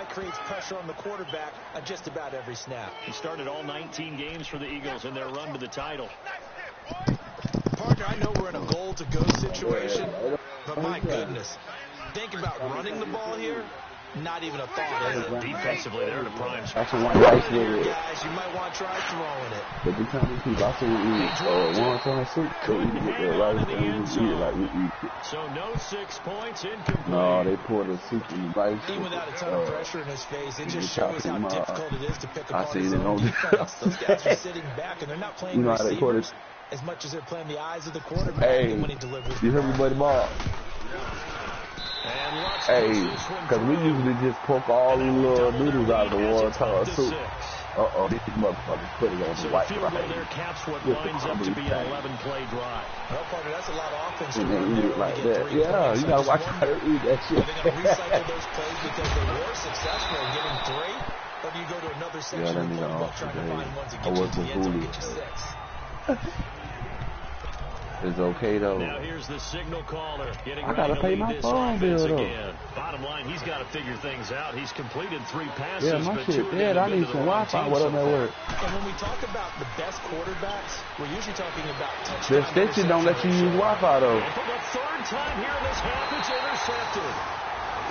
that creates pressure on the quarterback on just about every snap. He started all 19 games for the Eagles in their run to the title. Partner, I know we're in a goal-to-go situation, but my goodness, think about running the ball here. Not even a thought, is it? Defensively, they're in a prime spot. That's a one nice with it. Guys, you might want to try throwing it. But the time we keep, I say we eat one time soup, so we can get that right and we eat it like we eat it. So no 6 points, incomplete. No, they pour the soup in the rice. Even without a ton of pressure in his face, it just shows how difficult it is to pick apart his own own defense. Those guys are sitting back, and they're not playing receivers as much as they're playing the eyes of the quarterback when he delivers. You heard me, buddy, Bob? Hey, because we usually just poke all these little noodles out of the water tower soup. These motherfuckers put it on the white field goal there caps what lines up to be an 11-play drive. Well, partner, that's a lot of offense. And then eat it like that. Yeah, you gotta watch how they eat that shit. Are they going to recycle those plays because they were successful in getting 3? Or do you go to another section of the playbook trying to find ones that get you to the end zone, get you 6? It's okay though. Now here's the signal caller. I gotta pay my phone bill though. Bottom line, he's got to figure things out. He's completed 3 passes. Yeah, my shit dead. I need some Wi-Fi. What on that work? And when we talk about the best quarterbacks, we're usually talking about touchdowns. The extension don't let you use Wi-Fi though. And for the 3rd time here in this half, it's intercepted.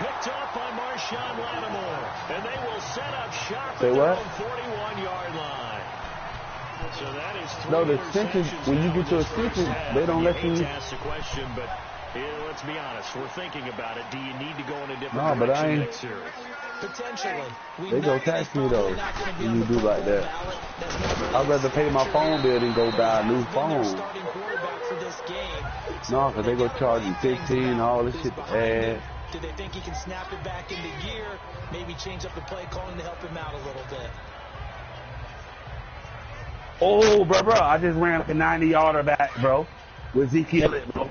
Picked off by Marshawn Lattimore, and they will set up shop at their own 41-yard line. So that is 3 no, the extension, when you get your extension, they don't let you. Ask the question, but let's be honest. We're thinking about it. Do you need to go in a different direction but I ain't, next series? Potentially. They go tax me though when you do like that. I'd rather pay my phone bill than go buy a new phone. No, because they go charge you 15, all this shit to add. Do they think he can snap it back into gear? Maybe change up the play calling to help him out a little bit. Oh, bro, I just ran like a 90-yarder back, bro. With Ezekiel, bro.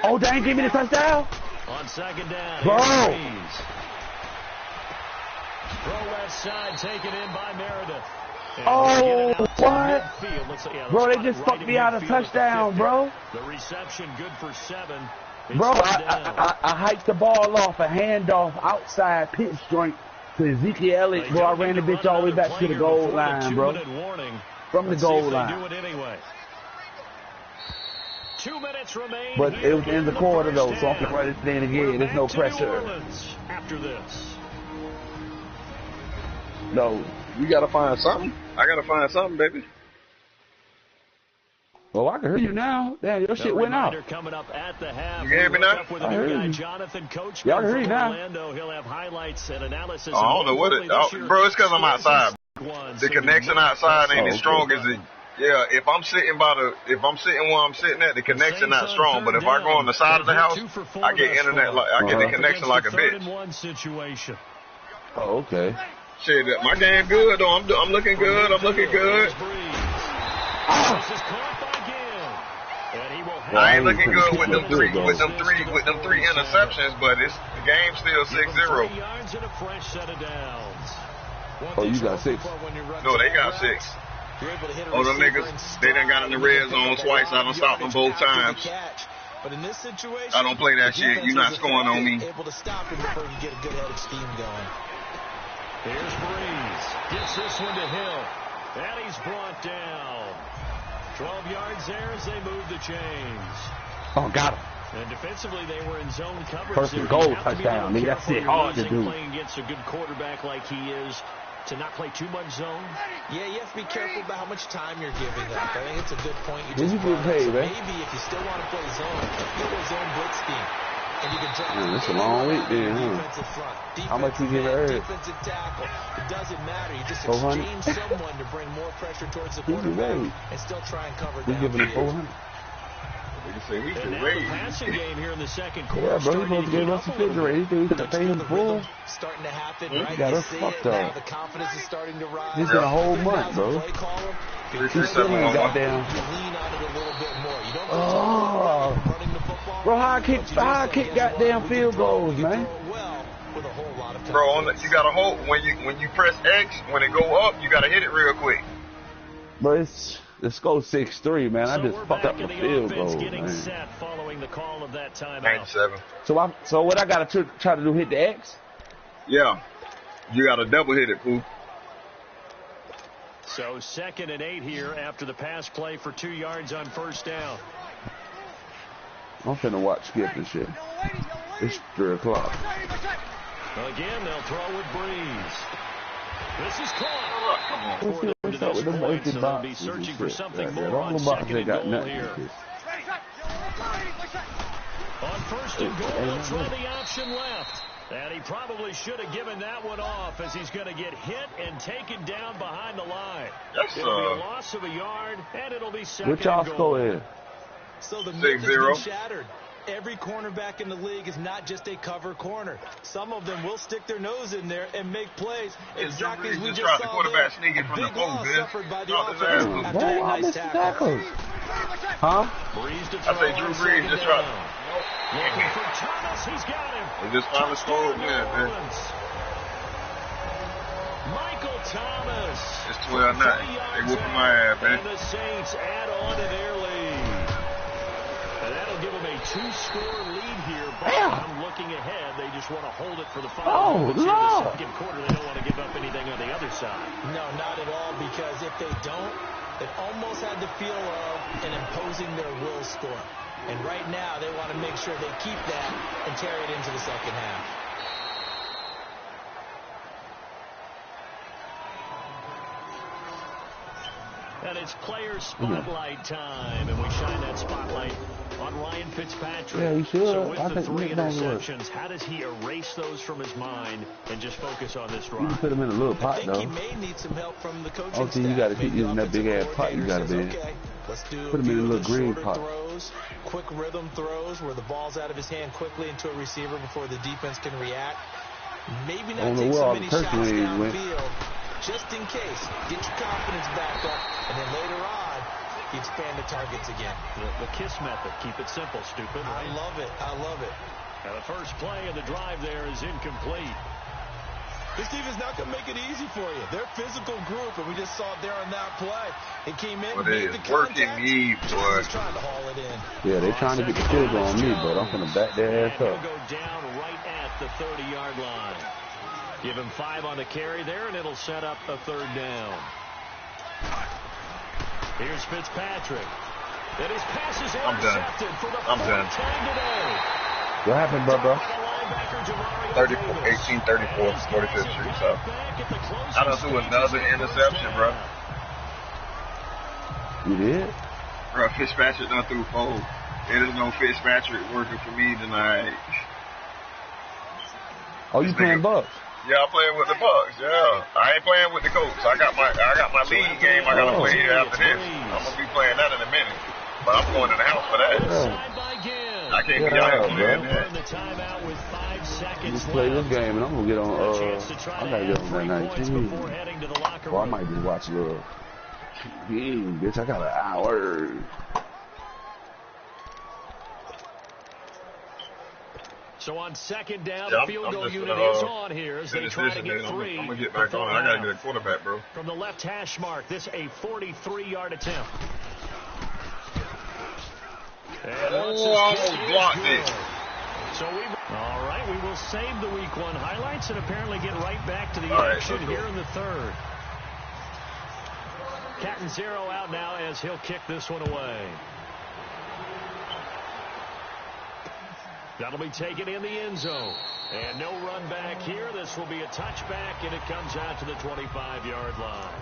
Oh, dang, give me the touchdown. On 2nd down, bro. Throw left side, taken in by Meredith. Oh, what? Bro, they just fucked me out of touchdown, bro. The reception good for 7. Bro, I hiked the ball off a handoff outside pitch joint to Ezekiel Elliott, bro. I ran the bitch all the way back to the goal line, bro. From the goal line. 2 minutes remain. But it was in the quarter though, so I can run it in again. There's no pressure. After this. No, you gotta find something. I gotta find something, baby. Well, I can hear you now. Damn, your shit went out. Coming up at the half. You hear me now? I heard you. Jonathan Coach. Yeah, I hear you now. He'll have highlights and analysis. I don't know what it. Bro, it's because I'm outside. The connection outside ain't as strong as it. Yeah, if I'm sitting where I'm sitting at, the connection not strong. But if I go on the side of the house, I get internet. I get the connection like a bitch. Oh, okay. Shit, my game good though. I'm looking good. I'm looking good. I ain't looking good with them three interceptions, but the game's still 6-0. Oh, you got 6? No, they got 6. Oh, them niggas, they done got in the red zone twice. I done stopped them both times. But in this situation, I don't play that shit. You're not scoring on me. Able to stop him before you get a good head of steam going. Here's Breeze. Gets this one to Hill. And he's brought down. 12 yards there as they move the chains. Oh, got him. And defensively, they were in zone coverage. First and goal touchdown. Nigga, that's it. Hard to do. Playing against a good quarterback like he is, to not play too much zone. Yeah, you have to be careful about how much time you're giving up. I think it's a good point. You just get paid, man. Maybe if you still want to play zone, you go zone blitz scheme. And you can drop it's a long week then, huh? How much you get earned? Defensive tackle. It doesn't matter. You just exchange someone to bring more pressure towards the quarterback and still try and cover down. We giving him 400. And now the passing game here in the second quarter. Yeah, bro, he's supposed to give us a refrigerator. He's going to pay him full. Starting to happen, right? He got us fucked up. The confidence is starting to rise. This is a whole month, bro. He still ain't goddamn. You lean on it a little bit more. You don't running the football. Bro, how I kick goddamn field goals, man? Bro, you gotta hold when you press X, when it go up, you gotta hit it real quick. But it's Let's go 6-3, man. I just fucked up the field goal, getting man. set following the call of that timeout. 97. So what I got to try to do, hit the X? Yeah. You got to double hit it, fool. So 2nd and 8 here after the pass play for 2 yards on first down. I'm finna watch Skip and shit. It's 3 o'clock. Again, they'll throw with Breeze. This is caught. What's up with them empty boxes? Be searching for something more all on the boxes 2nd they and got goal nothing. here. On 1st and goal, they'll try the option left. And he probably should have given that one off as he's going to get hit and taken down behind the line. It'll be a loss of a yard, and it'll be 2nd and goal. What y'all score is? So the myth has been shattered. Every cornerback in the league is not just a cover corner. Some of them will stick their nose in there and make plays. Exactly as we just saw the quarterback there. sneaking from the loss suffered by the offense after a nice tackle. Huh? I say Drew Brees just tried. Looking for Thomas, he's got him. He just finally scored again, man. Michael Thomas. It's 12-9. They whooping my ass, man. And the Saints add on to their lead. And that'll give them a 2-score lead here. But I'm looking ahead. They just want to hold it for the final minutes here in the second quarter. They don't want to give up anything on the other side. No, not at all, because if they don't, it almost had the feel of an imposing their will score. And right now, they want to make sure they keep that and carry it into the second half. And it's player spotlight time, and we shine that spotlight on Ryan Fitzpatrick. Yeah, he should. So with the 3 interceptions, how does he erase those from his mind and just focus on this drive? You can put him in a little pot, though. He may need some help from the coaching staff. You got to keep using that big ass pot you got to be in. Put him in a little green pot. Quick rhythm throws where the ball's out of his hand quickly into a receiver before the defense can react. Maybe not take so many shots downfield. Just in case. Get your confidence back up, and then later on, you expand the targets again. The KISS method. Keep it simple, stupid. Right? I love it. I love it. And the first play of the drive there is incomplete. This defense not going to make it easy for you. They're a physical group, and we just saw it there on that play. It came in, made the contact. Just trying to haul it in. Yeah, they're trying to get the field goal on me, but I'm going to back their ass up. He'll go down right at the 30-yard line. Give him 5 on the carry there, and it'll set up a 3rd down. Here's Fitzpatrick. And his pass is intercepted for the 4th time today. What happened, bro? 18-34, 45th Street, so. I done threw another interception, bro. You did? Bro, Fitzpatrick done threw 4. There is no Fitzpatrick working for me tonight. Oh, you playing Bucks? Yeah, I'm playing with the Bucks. Yeah, I ain't playing with the Colts. I got my league game. I gotta play here after this. I'm gonna be playing that in a minute. But I'm going to the house for that. I can't be out here playing that. You just play this game, and I'm gonna get on. I gotta get on that 19. Well, I might just watch a little game, bitch. I got an hour. So on 2nd down, the field goal unit is on here as they try to get 3. I'm going to get back on. I got to get a quarterback, bro. From the left hash mark, this a 43-yard attempt. Blocked it. So all right, we will save the Week 1 highlights and apparently get right back to the action here in the 3rd. Cat 0 out now as he'll kick this one away. That'll be taken in the end zone. And no run back here. This will be a touchback, and it comes out to the 25-yard line.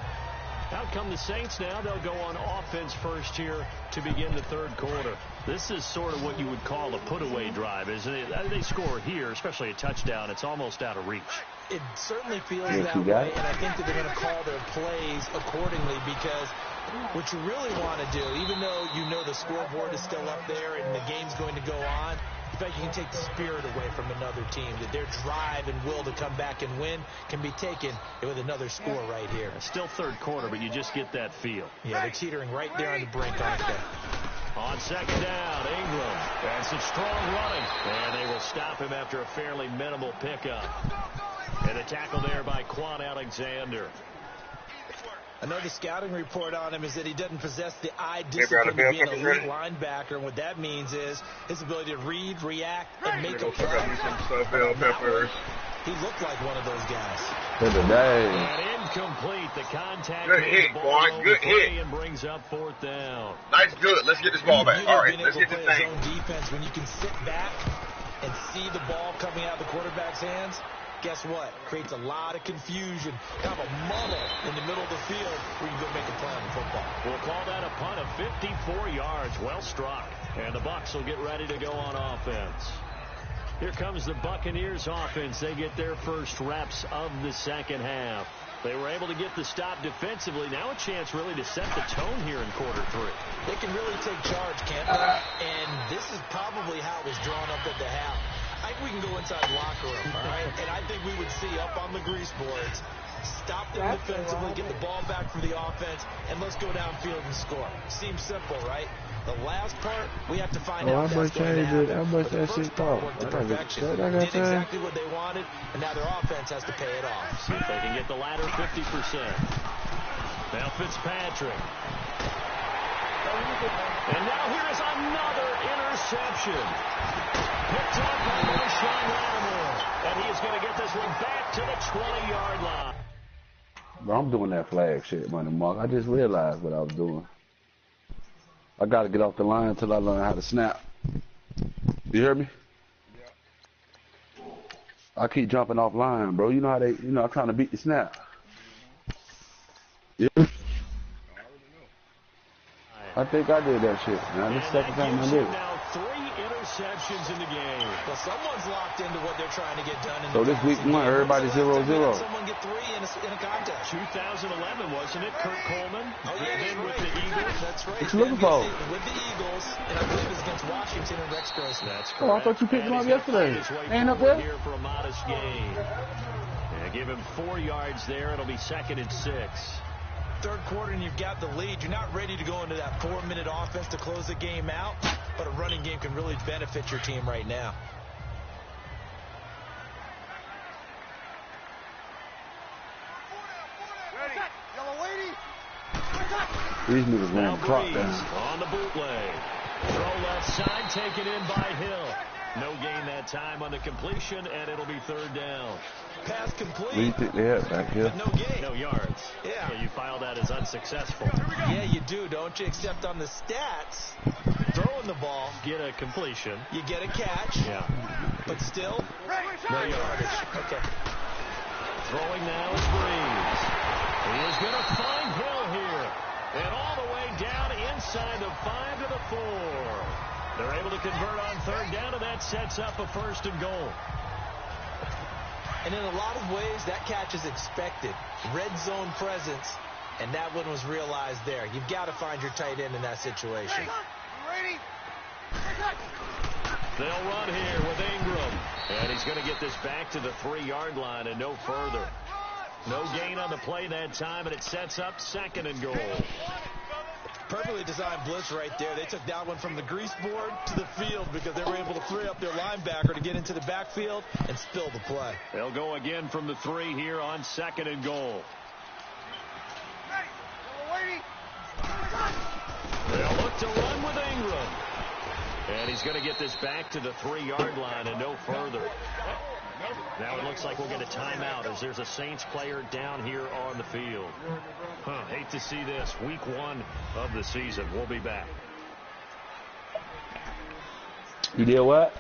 Out come the Saints now. They'll go on offense first here to begin the 3rd quarter. This is sort of what you would call a put-away drive, isn't it? They score here, especially a touchdown. It's almost out of reach. It certainly feels that way, and I think that they're going to call their plays accordingly because what you really want to do, even though you know the scoreboard is still up there and the game's going to go on, in fact, you can take the spirit away from another team, that their drive and will to come back and win can be taken with another score right here. Still 3rd quarter, but you just get that feel. Yeah, they're teetering right there on the brink, aren't they? On 2nd down, Ingram. That's some strong running. And they will stop him after a fairly minimal pickup. And a tackle there by Quan Alexander. Another scouting report on him is that he doesn't possess the eye discipline to be an elite linebacker. And what that means is his ability to read, react, and make a play. He looked like one of those guys. And incomplete. The contact. Good hit, boy. Good hit. And brings up 4th down. Nice, good. Let's get this ball back. All right, let's get this thing. Defense, when you can sit back and see the ball coming out of the quarterback's hands, guess what? Creates a lot of confusion, kind of a muddle in the middle of the field where you can go make a play on the football. We'll call that a punt of 54 yards. Well struck. And the Bucs will get ready to go on offense. Here comes the Buccaneers offense. They get their first reps of the second half. They were able to get the stop defensively. Now a chance really to set the tone here in quarter 3. They can really take charge, can't they? And this is probably how it was drawn up at the half. I think we can go inside the locker room, all right? And I think we would see up on the grease boards, stop them defensively, get the ball back for the offense, and let's go downfield and score. Seems simple, right? The last part, we have to find out if that's going to happen. How much that shit cost? Worked to perfection. Did exactly what they wanted, and now their offense has to pay it off. See if they can get the latter 50%. Now Fitzpatrick. And now here is another interception. Picked up by Marshawn Lattimore. And he is going to get this one back to the 20-yard line. Bro, I'm doing that flag shit, Money Mark. I just realized what I was doing. I got to get off the line until I learn how to snap. You hear me? Yeah. I keep jumping off line, bro. You know how they, I'm trying to beat the snap. Yeah. I think I did that shit. Now, this is the second time I did it. Now 3 interceptions in the game. Well, someone's locked into what they're trying to get done. So this week 1, everybody 0-0. Someone get 3 in a contest. 2011, wasn't it? Kurt Coleman. Oh, yeah, then with the Eagles. That's right. What you looking for? With the Eagles, and I believe it was against Washington and Rex Grossman. That's correct. Oh, I thought you picked him up yesterday. Ain't up there? Here for a modest gain. Yeah, give him 4 yards there. It'll be 2nd and 6. Third quarter and you've got the lead. You're not ready to go into that 4-minute offense to close the game out, but a running game can really benefit your team right now. These niggas ran the clock down. On the bootleg. Throw left side, taken in by Hill. No gain that time on the completion, and it'll be 3rd down. Pass complete. What do you think they have back here? But no gain. No yards. Yeah. So you file that as unsuccessful. Yeah, you do, don't you? Except on the stats, throwing the ball. Get a completion. You get a catch. Yeah. But still, no yardage. Okay. Throwing now is Breeze. He is going to find Hill here. And all the way down inside the 5 to the 4. They're able to convert on 3rd down, and that sets up a 1st and goal. And in a lot of ways, that catch is expected. Red zone presence, and that one was realized there. You've got to find your tight end in that situation. They'll run here with Ingram. And he's going to get this back to the 3-yard line and no further. No gain on the play that time, and it sets up 2nd and goal. Perfectly designed blitz right there. They took that one from the grease board to the field because they were able to free up their linebacker to get into the backfield and spill the play. They'll go again from the 3 here on 2nd and goal. They'll look to run with Ingram. And he's going to get this back to the 3-yard line and no further. Now it looks like we'll get a timeout as there's a Saints player down here on the field. Hate to see this. Week 1 of the season. We'll be back. You did what?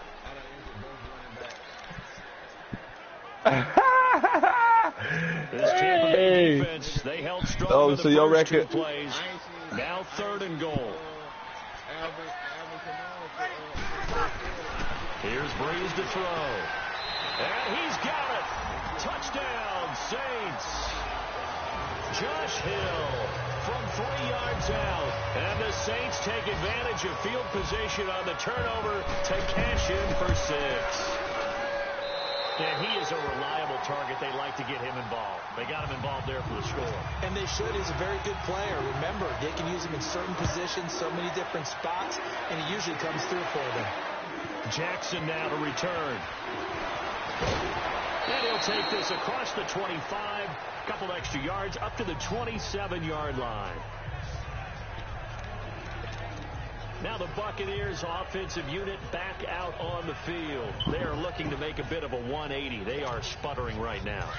This Tampa Bay defense, they held strong so your record plays. Now 3rd and goal. Here's Breeze to throw. And he's got it. Touchdown, Saints. Josh Hill from 3 yards out. And the Saints take advantage of field position on the turnover to cash in for 6. And he is a reliable target. They like to get him involved. They got him involved there for the score. And they should. He's a very good player. Remember, they can use him in certain positions, so many different spots, and he usually comes through for them. Jackson now to return. And he'll take this across the 25, a couple extra yards, up to the 27-yard line. Now the Buccaneers offensive unit back out on the field. They are looking to make a bit of a 180. They are sputtering right now.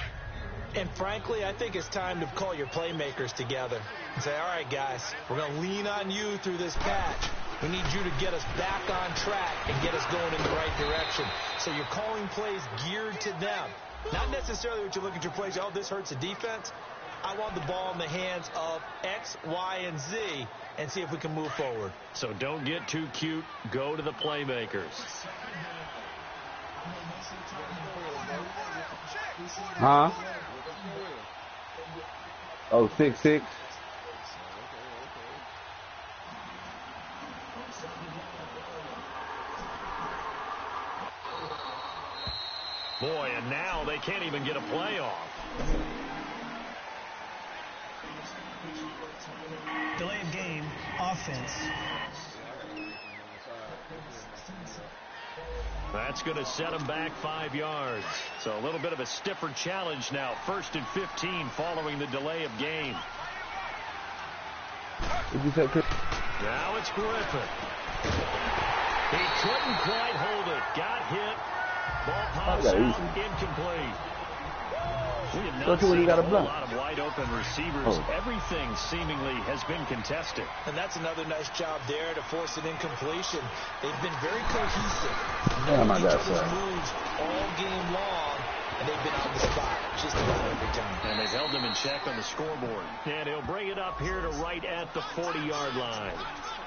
And frankly, I think it's time to call your playmakers together and say, all right, guys, we're going to lean on you through this patch. We need you to get us back on track and get us going in the right direction. So you're calling plays geared to them. Not necessarily what you look at your plays, oh, this hurts the defense. I want the ball in the hands of X, Y, and Z and see if we can move forward. So don't get too cute. Go to the playmakers. Huh? Oh, 6'6". Boy, and now they can't even get a play off. Delay of game, offense. That's going to set them back 5 yards. So a little bit of a stiffer challenge now. 1st and 15 following the delay of game. Did you say Chris? Now it's Griffin. He couldn't quite hold it. Got hit. Ball pops out, incomplete. We have not seen a whole lot of wide open receivers. Everything seemingly has been contested. And that's another nice job there to force an incompletion. They've been very cohesive. Each other's moves all game long, and they've been on the spot just about every time. And they've held them in check on the scoreboard. And he'll bring it up here to right at the 40-yard line.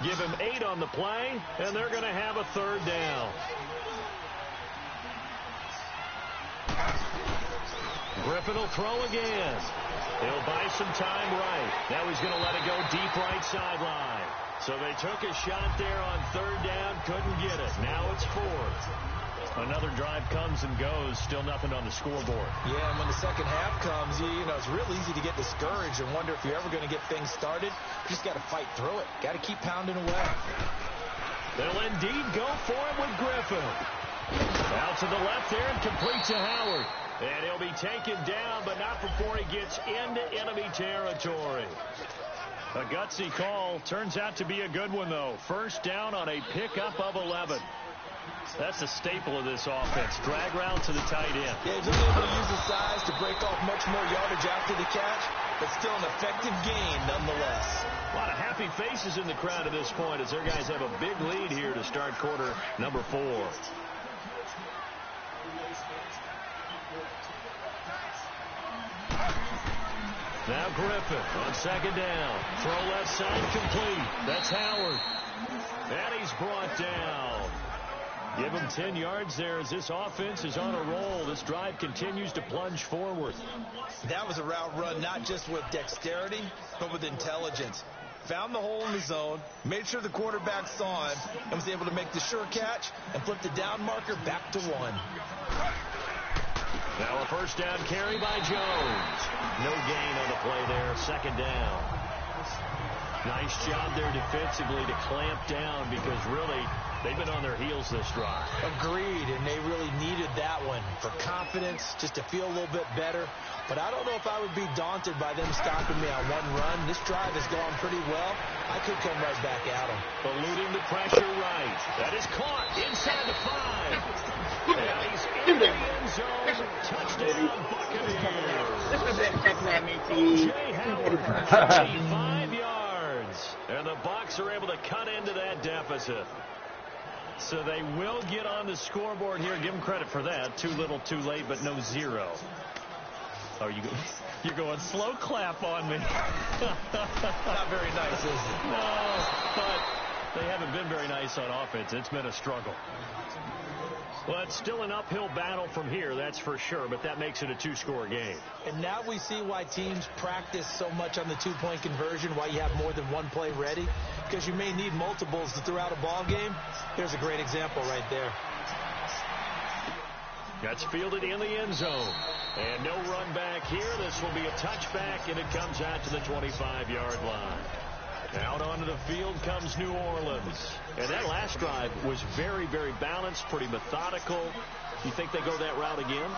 Give him 8 on the play, and they're going to have a 3rd down. Griffin will throw again. He'll buy some time right. Now he's going to let it go deep right sideline. So they took a shot there on 3rd down, couldn't get it. Now it's 4th. Another drive comes and goes, still nothing on the scoreboard. Yeah, and when the second half comes, you know, it's real easy to get discouraged and wonder if you're ever going to get things started. You just got to fight through it. Got to keep pounding away. They'll indeed go for it with Griffin. Out to the left there and complete to Howard. And he'll be taken down, but not before he gets into enemy territory. A gutsy call. Turns out to be a good one, though. 1st down on a pickup of 11. That's a staple of this offense. Drag route to the tight end. Yeah, he's able to use his size to break off much more yardage after the catch, but still an effective gain nonetheless. A lot of happy faces in the crowd at this point as their guys have a big lead here to start quarter number 4. Now Griffin on 2nd down. Throw left side complete. That's Howard. And he's brought down. Give him 10 yards there as this offense is on a roll. This drive continues to plunge forward. That was a route run not just with dexterity, but with intelligence. Found the hole in the zone, made sure the quarterback saw him, and was able to make the sure catch and flip the down marker back to 1. Now a 1st down carry by Jones. No gain on the play there. 2nd down. Nice job there defensively to clamp down because really they've been on their heels this drive. Agreed, and they really needed that one for confidence, just to feel a little bit better. But I don't know if I would be daunted by them stopping me on one run. This drive has gone pretty well. I could come right back at them. Eluding the pressure right. That is caught inside the 5. And he's in the end zone. Touchdown, Buccaneers. Jay Howard, 35 yards. And the Bucs are able to cut into that deficit. So they will get on the scoreboard here. Give them credit for that. Too little, too late, but no 0. Oh, you're going slow clap on me. Not very nice, is it? No, but they haven't been very nice on offense. It's been a struggle. Well, it's still an uphill battle from here, that's for sure, but that makes it a 2-score game. And now we see why teams practice so much on the 2-point conversion, why you have more than one play ready, because you may need multiples throughout a ball game. Here's a great example right there. That's fielded in the end zone. And no run back here. This will be a touchback, and it comes out to the 25-yard line. Out onto the field comes New Orleans. And that last drive was very, very balanced, pretty methodical. You think they go that route again?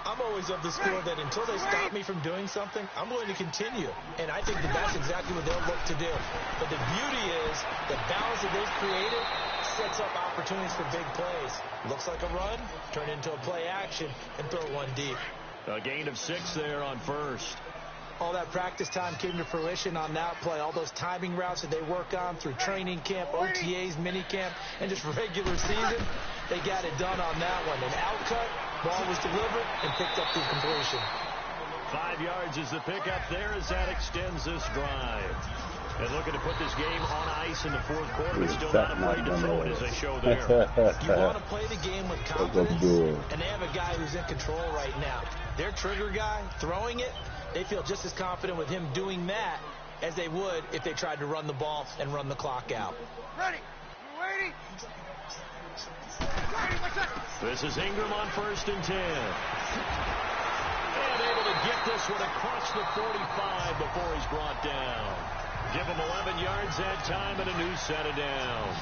I'm always of the school that until they stop me from doing something, I'm going to continue. And I think that that's exactly what they'll look to do. But the beauty is the balance that they've created sets up opportunities for big plays. Looks like a run, turn into a play action, and throw one deep. A gain of 6 there on first. All that practice time came to fruition on that play. All those timing routes that they work on through training camp, OTAs, minicamp, and just regular season, they got it done on that one. An outcut, ball was delivered, and picked up the completion. 5 yards is the pickup there as that extends this drive. And looking to put this game on ice in the fourth quarter, but still not afraid to throw it as they show there. You want to play the game with confidence, and they have a guy who's in control right now. Their trigger guy, throwing it, they feel just as confident with him doing that as they would if they tried to run the ball and run the clock out. Ready. We're waiting. This is Ingram on 1st and 10. And able to get this one across the 45 before he's brought down. Give him 11 yards that time and a new set of downs.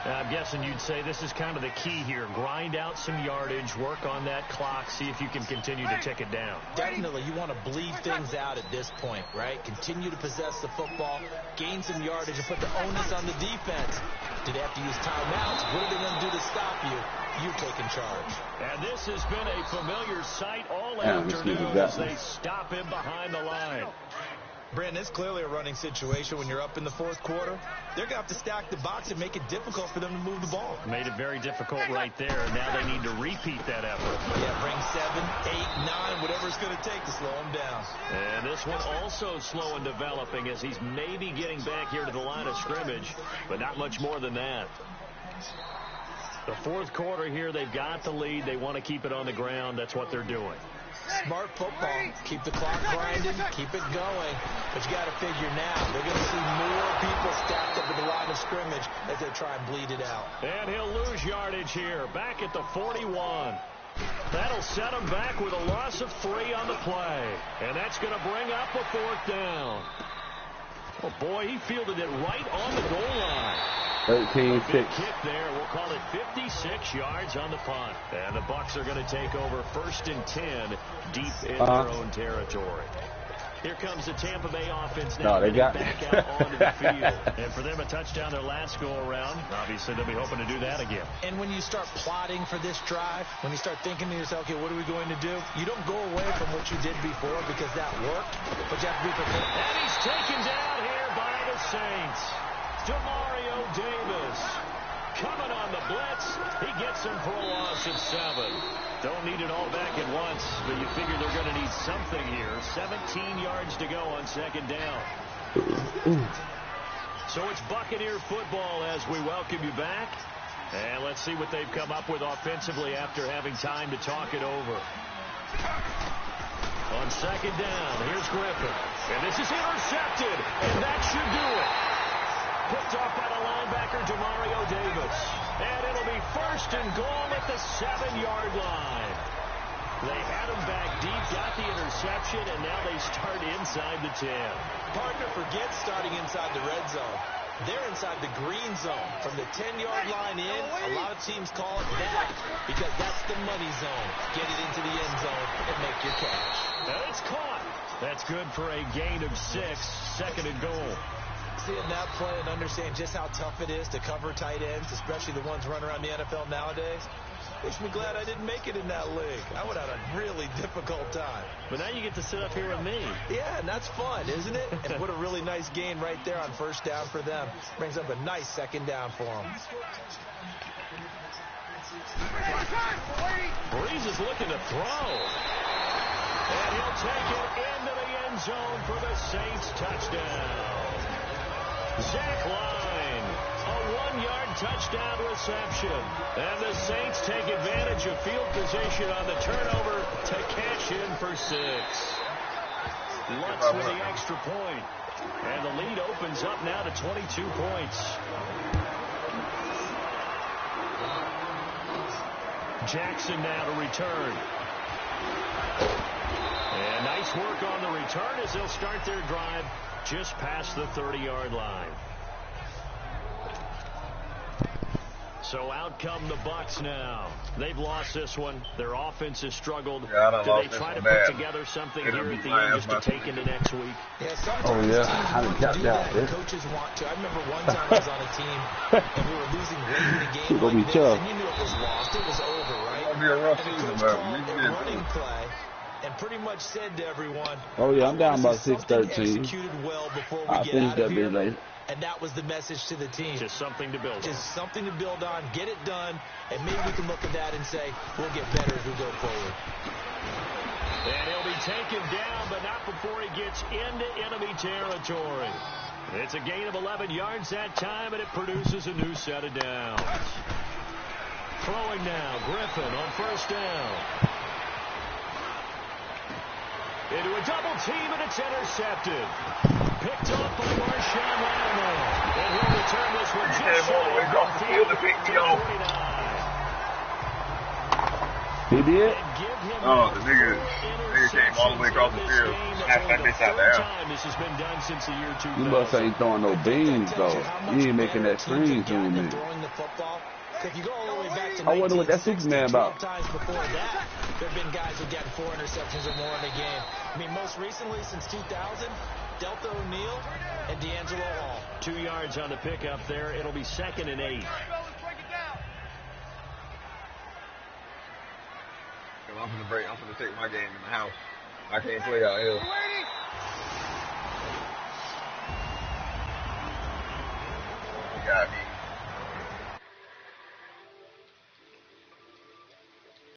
I'm guessing you'd say this is kind of the key here. Grind out some yardage, work on that clock, see if you can continue to tick it down. Definitely, you want to bleed things out at this point, right? Continue to possess the football, gain some yardage, and put the onus on the defense. Do they have to use timeouts? What are they going to do to stop you? You're taking charge. And this has been a familiar sight all afternoon as they stop him behind the line. Brandon, it's clearly a running situation when you're up in the fourth quarter. They're going to have to stack the box and make it difficult for them to move the ball. Made it very difficult right there. Now they need to repeat that effort. Yeah, bring 7, 8, 9, whatever it's going to take to slow them down. And this one also slow and developing as he's maybe getting back here to the line of scrimmage, but not much more than that. The fourth quarter here, they've got the lead. They want to keep it on the ground. That's what they're doing. Smart football. Keep the clock grinding. Keep it going. But you got to figure now, they're going to see more people stacked up at the line of scrimmage as they try and bleed it out. And he'll lose yardage here. Back at the 41. That'll set him back with a loss of 3 on the play. And that's going to bring up a 4th down. Oh, boy, he fielded it right on the goal line. 13-6. Kick there. We'll call it 56 yards on the punt. And the Bucs are going to take over 1st and 10 deep in their own territory. Here comes the Tampa Bay offense now. No, they got back out onto the field. And for them, a touchdown their last go-around. Obviously, they'll be hoping to do that again. And when you start plotting for this drive, when you start thinking to yourself, okay, what are we going to do? You don't go away from what you did before because that worked, but you have to be prepared. And he's taken down here by the Saints. Demario Davis coming on the blitz. He gets him for a loss of 7. Don't need it all back at once, but you figure they're going to need something here. 17 yards to go on 2nd down. So it's Buccaneer football as we welcome you back. And let's see what they've come up with offensively after having time to talk it over. On 2nd down, here's Griffin. And this is intercepted, and that should do it. Picked off by the linebacker, Demario Davis. And it'll be 1st and goal at the 7-yard line. They had him back deep, got the interception, and now they start inside the 10. Partner forgets starting inside the red zone. They're inside the green zone. From the 10-yard line in, a lot of teams call it that because that's the money zone. Get it into the end zone and make your catch. And it's caught. That's good for a gain of 6, 2nd and goal. Seeing that play and understand just how tough it is to cover tight ends, especially the ones running around the NFL nowadays, makes me glad I didn't make it in that league. I would have had a really difficult time. But now you get to sit up here with me. Yeah, and that's fun, isn't it? And what a really nice gain right there on 1st down for them. Brings up a nice 2nd down for them. Breeze is looking to throw. And he'll take it into the end zone for the Saints touchdown. Zach Line, a 1-yard touchdown reception. And the Saints take advantage of field position on the turnover to cash in for 6. Lutz with the extra point. And the lead opens up now to 22 points. Jackson now to return. And nice work on the return as they'll start their drive just past the 30-yard line. So out come the Bucks now. They've lost this one. Their offense has struggled. Yeah, do they try to put together something here at the end just to take into next week? Yeah, sometimes teams want to do that, and coaches want to. I remember one time I was on a team, and we were losing late in the game like this, and you knew it was lost. It was over, right? It'll be a rough and the season, coach but we called can a running play and pretty much said to everyone, oh, yeah, I'm down about 6-13. Executed well before we I'll get finish out that of here. bit later. And that was the message to the team. Just something to build on. Just something to build on, get it done, and maybe we can look at that and say, we'll get better as we go forward. And he'll be taken down, but not before he gets into enemy territory. It's a gain of 11 yards that time, and it produces a new set of downs. Throwing now, Griffin on first down. Into a double team, and it's intercepted. Picked off by Marshawn Lattimore. And he'll return this one just short of the field to 49. He did? Oh, the nigga came all the way across the field. Snatched that bitch out there. This has been done since the year 2000. You must ain't throwing no beans, though. You ain't making that screen to me. If you go all the way back to I wonder what that Superman about. times before that, there have been guys who get 4 interceptions or more in a game. I mean, most recently since 2000, Delta O'Neal and D'Angelo Hall. 2 yards on the pickup there. It'll be 2nd and 8. I'm finna break. I'm finna take my game in the house. I can't play out here. You got me.